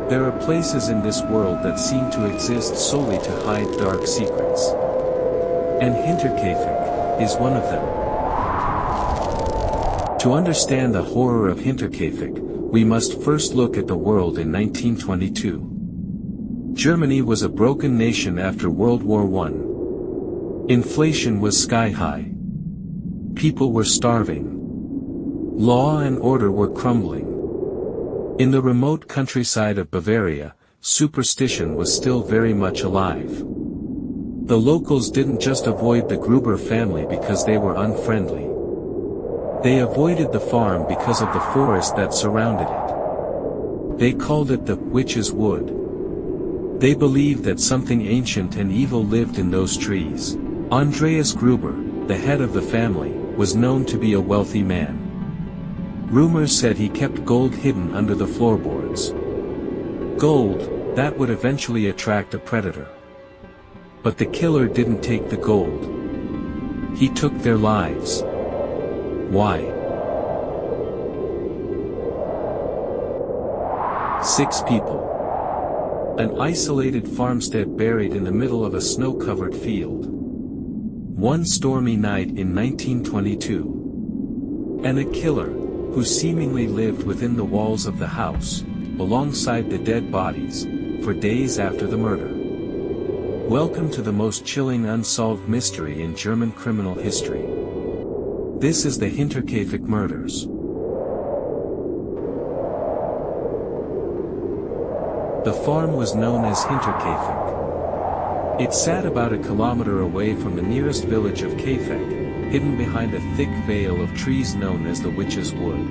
There are places in this world that seem to exist solely to hide dark secrets. And Hinterkaifeck is one of them. To understand the horror of Hinterkaifeck, we must first look at the world in 1922. Germany was a broken nation after World War I. Inflation was sky-high. People were starving. Law and order were crumbling. In the remote countryside of Bavaria, superstition was still very much alive. The locals didn't just avoid the Gruber family because they were unfriendly. They avoided the farm because of the forest that surrounded it. They called it the witch's wood. They believed that something ancient and evil lived in those trees. Andreas Gruber, the head of the family, was known to be a wealthy man. Rumors said he kept gold hidden under the floorboards. Gold, that would eventually attract a predator. But the killer didn't take the gold. He took their lives. Why? 6 people. An isolated farmstead buried in the middle of a snow-covered field. One stormy night in 1922. And a killer, who seemingly lived within the walls of the house, alongside the dead bodies, for days after the murder. Welcome to the most chilling unsolved mystery in German criminal history. This is the Hinterkaifeck Murders. The farm was known as Hinterkaifeck. It sat about a kilometer away from the nearest village of Kaifeck, hidden behind a thick veil of trees known as the Witch's Wood.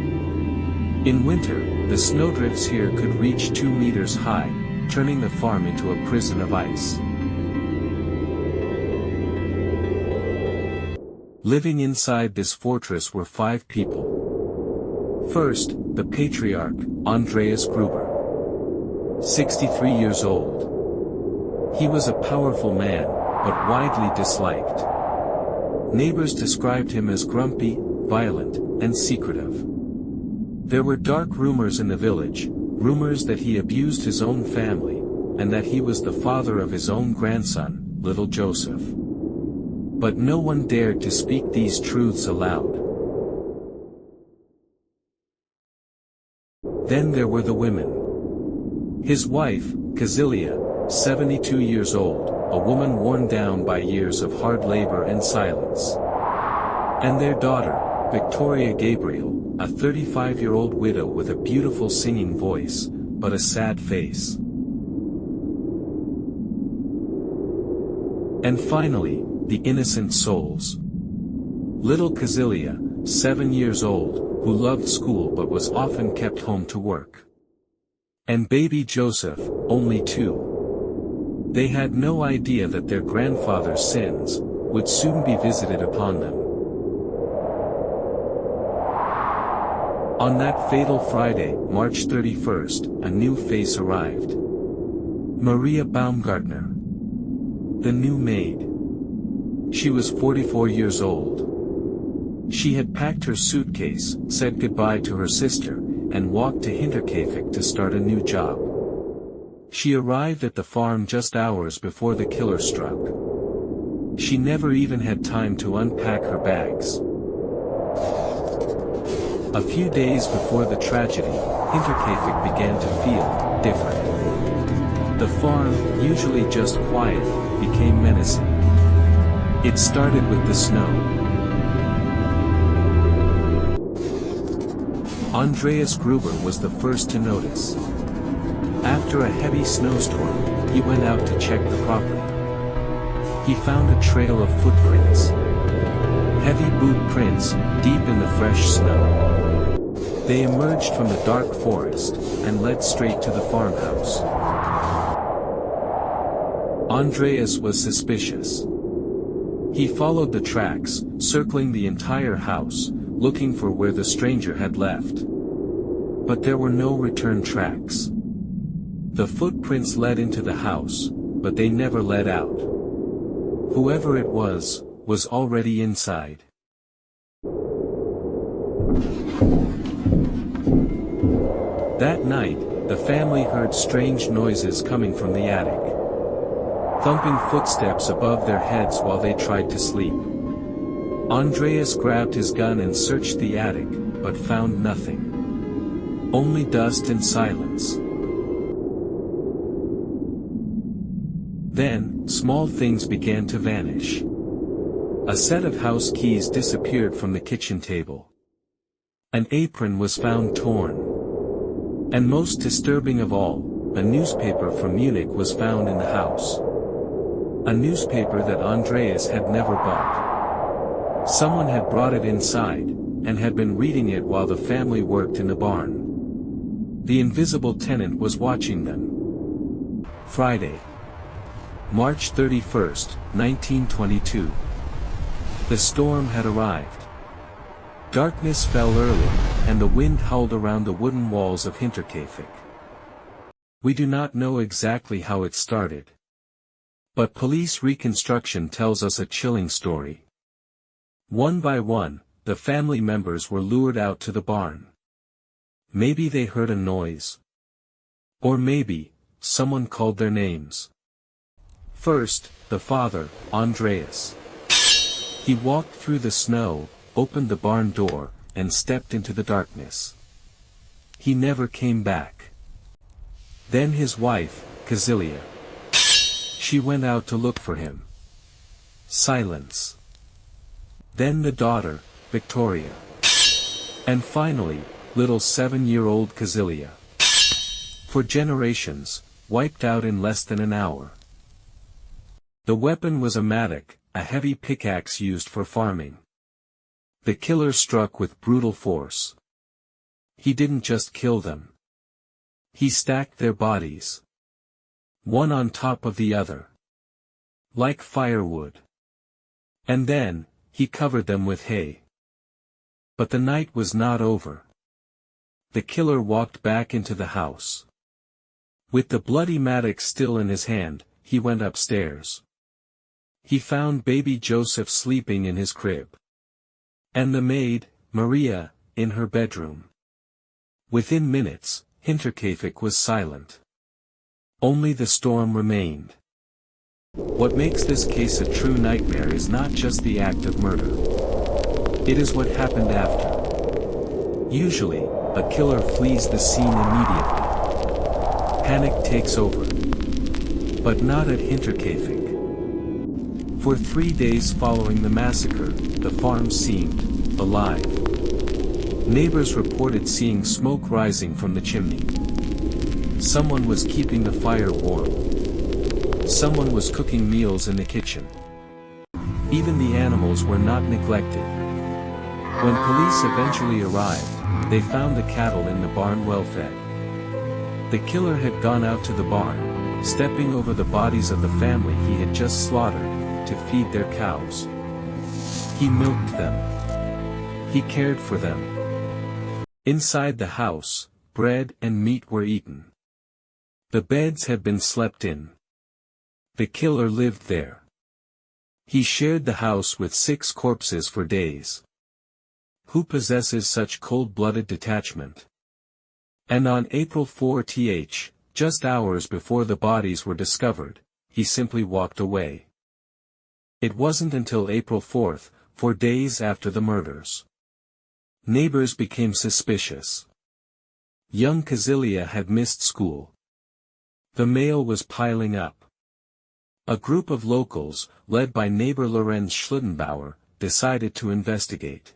In winter, the snowdrifts here could reach 2 meters high, turning the farm into a prison of ice. Living inside this fortress were 5 people. First, the patriarch, Andreas Gruber. 63 years old. He was a powerful man, but widely disliked. Neighbors described him as grumpy, violent, and secretive. There were dark rumors in the village, rumors that he abused his own family, and that he was the father of his own grandson, little Joseph. But no one dared to speak these truths aloud. Then there were the women. His wife, Kazilia, 72 years old, a woman worn down by years of hard labor and silence. And their daughter, Victoria Gabriel, a 35-year-old widow with a beautiful singing voice, but a sad face. And finally, the innocent souls. Little Kazilia, 7 years old, who loved school but was often kept home to work. And baby Joseph, only 2. They had no idea that their grandfather's sins would soon be visited upon them. On that fatal Friday, March 31st, a new face arrived. Maria Baumgartner. The new maid. She was 44 years old. She had packed her suitcase, said goodbye to her sister, and walked to Hinterkaifeck to start a new job. She arrived at the farm just hours before the killer struck. She never even had time to unpack her bags. A few days before the tragedy, Hinterkaifeck began to feel different. The farm, usually just quiet, became menacing. It started with the snow. Andreas Gruber was the first to notice. After a heavy snowstorm, he went out to check the property. He found a trail of footprints. Heavy boot prints, deep in the fresh snow. They emerged from the dark forest, and led straight to the farmhouse. Andreas was suspicious. He followed the tracks, circling the entire house, looking for where the stranger had left. But there were no return tracks. The footprints led into the house, but they never led out. Whoever it was already inside. That night, the family heard strange noises coming from the attic. Thumping footsteps above their heads while they tried to sleep. Andreas grabbed his gun and searched the attic, but found nothing. Only dust and silence. Then, small things began to vanish. A set of house keys disappeared from the kitchen table. An apron was found torn. And most disturbing of all, a newspaper from Munich was found in the house. A newspaper that Andreas had never bought. Someone had brought it inside, and had been reading it while the family worked in the barn. The invisible tenant was watching them. Friday, March 31st, 1922. The storm had arrived. Darkness fell early, and the wind howled around the wooden walls of Hinterkaifeck. We do not know exactly how it started. But police reconstruction tells us a chilling story. One by one, the family members were lured out to the barn. Maybe they heard a noise. Or maybe, someone called their names. First, the father, Andreas. He walked through the snow, opened the barn door, and stepped into the darkness. He never came back. Then his wife, Kazilia. She went out to look for him. Silence. Then the daughter, Victoria. And finally, little 7-year-old Kazilia. For generations, wiped out in less than an hour. The weapon was a mattock, a heavy pickaxe used for farming. The killer struck with brutal force. He didn't just kill them. He stacked their bodies. One on top of the other. Like firewood. And then, he covered them with hay. But the night was not over. The killer walked back into the house. With the bloody mattock still in his hand, he went upstairs. He found baby Joseph sleeping in his crib. And the maid, Maria, in her bedroom. Within minutes, Hinterkaifeck was silent. Only the storm remained. What makes this case a true nightmare is not just the act of murder. It is what happened after. Usually, a killer flees the scene immediately. Panic takes over. But not at Hinterkaifeck. For 3 days following the massacre, the farm seemed alive. Neighbors reported seeing smoke rising from the chimney. Someone was keeping the fire warm. Someone was cooking meals in the kitchen. Even the animals were not neglected. When police eventually arrived, they found the cattle in the barn well fed. The killer had gone out to the barn, stepping over the bodies of the family he had just slaughtered, to feed their cows. He milked them. He cared for them. Inside the house, bread and meat were eaten. The beds had been slept in. The killer lived there. He shared the house with 6 corpses for days. Who possesses such cold-blooded detachment? And on April 4th, just hours before the bodies were discovered, he simply walked away. It wasn't until April 4th, 4 days after the murders. Neighbors became suspicious. Young Kazilia had missed school. The mail was piling up. A group of locals, led by neighbor Lorenz Schlittenbauer, decided to investigate.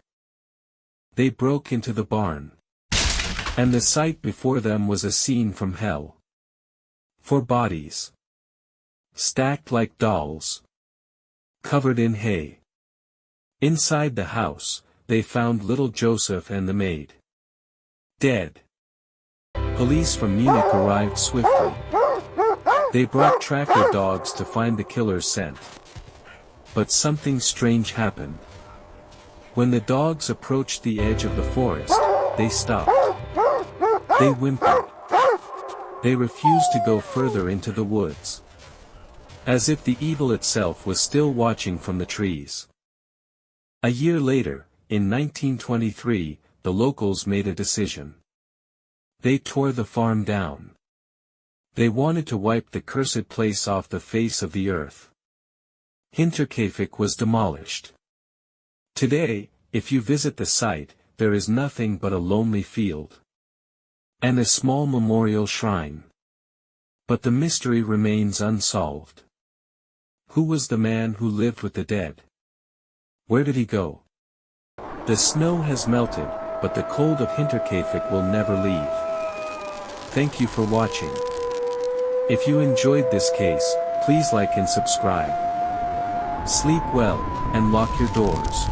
They broke into the barn. And the sight before them was a scene from hell. 4 bodies. Stacked like dolls. Covered in hay. Inside the house, they found little Joseph and the maid. Dead. Police from Munich arrived swiftly. They brought tracker dogs to find the killer's scent. But something strange happened. When the dogs approached the edge of the forest, they stopped. They whimpered. They refused to go further into the woods. As if the evil itself was still watching from the trees. A year later, in 1923, the locals made a decision. They tore the farm down. They wanted to wipe the cursed place off the face of the earth. Hinterkaifeck was demolished. Today, if you visit the site, there is nothing but a lonely field. And a small memorial shrine. But the mystery remains unsolved. Who was the man who lived with the dead? Where did he go? The snow has melted, but the cold of Hinterkaifeck will never leave. Thank you for watching. If you enjoyed this case, please like and subscribe. Sleep well, and lock your doors.